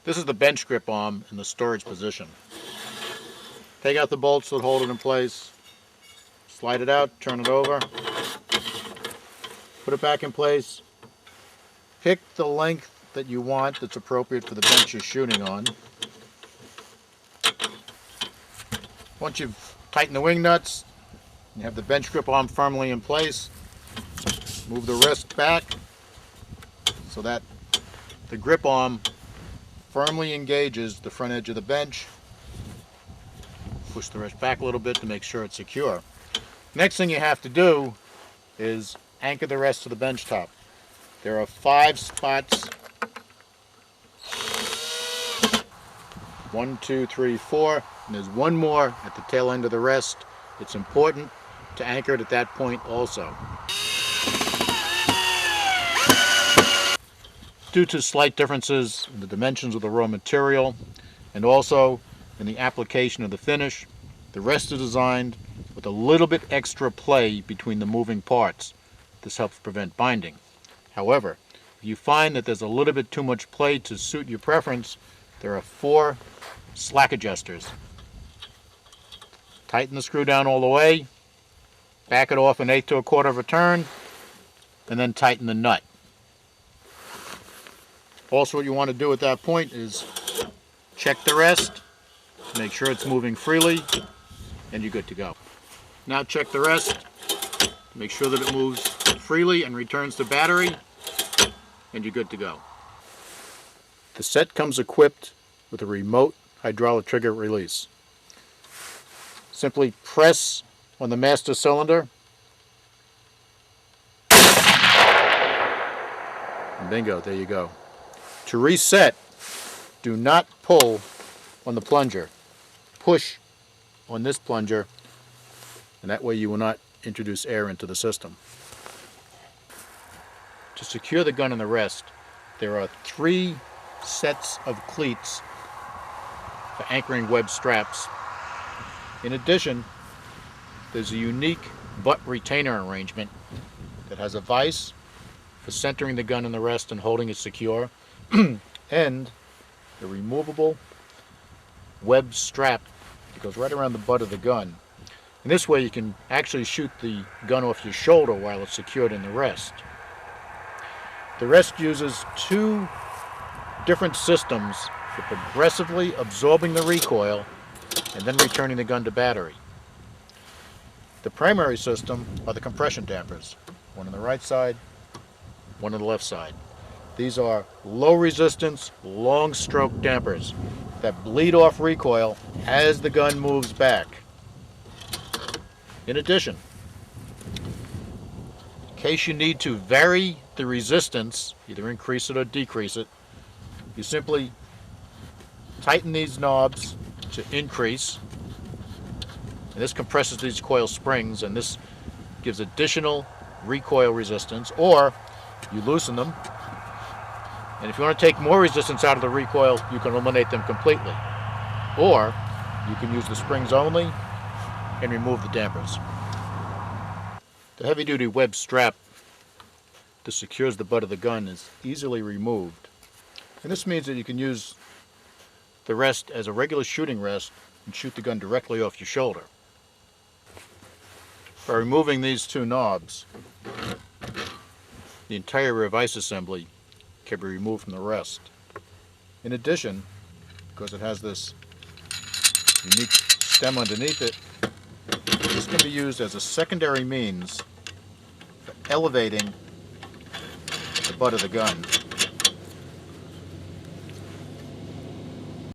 This is the bench grip arm in the storage position. Take out the bolts that hold it in place, slide it out, turn it over, put it back in place, pick the length that you want that's appropriate for the bench you're shooting on. Once you've tightened the wing nuts, you have the bench grip arm firmly in place, move the wrist back so that the grip arm firmly engages the front edge of the bench. Push the wrist back a little bit to make sure it's secure. Next thing you have to do is anchor the rest of the bench top. There are 5 spots. 1, 2, 3, 4, and there's one more at the tail end of the rest. It's important to anchor it at that point also. Due to slight differences in the dimensions of the raw material and also in the application of the finish, the rest is designed with a little bit extra play between the moving parts. This helps prevent binding. However, if you find that there's a little bit too much play to suit your preference, there are 4 slack adjusters. Tighten the screw down all the way, back it off 1/8 to 1/4 of a turn, and then tighten the nut. Also, what you want to do at that point is check the rest, make sure it's moving freely, and you're good to go. Now check the rest, make sure that it moves freely and returns to battery, and you're good to go. The set comes equipped with a remote hydraulic trigger release. Simply press on the master cylinder, and bingo, there you go. To reset, do not pull on the plunger. Push on this plunger, and that way you will not introduce air into the system. To secure the gun in the rest, there are 3 sets of cleats for anchoring web straps. In addition, there's a unique butt retainer arrangement that has a vise for centering the gun in the rest and holding it secure, and a removable web strap that goes right around the butt of the gun. And this way you can actually shoot the gun off your shoulder while it's secured in the rest. The rest uses 2 different systems for progressively absorbing the recoil and then returning the gun to battery. The primary system are the compression dampers, one on the right side, one on the left side. These are low resistance, long stroke dampers that bleed off recoil as the gun moves back. In addition, in case you need to vary the resistance, either increase it or decrease it, you simply tighten these knobs to increase, and this compresses these coil springs, and this gives additional recoil resistance, or you loosen them, and if you want to take more resistance out of the recoil, you can eliminate them completely, or you can use the springs only and remove the dampers. The heavy-duty web strap that secures the butt of the gun is easily removed, and this means that you can use the rest as a regular shooting rest and shoot the gun directly off your shoulder. By removing these 2 knobs, the entire rear vise assembly can be removed from the rest. In addition, because it has this unique stem underneath it, this can be used as a secondary means for elevating the butt of the gun.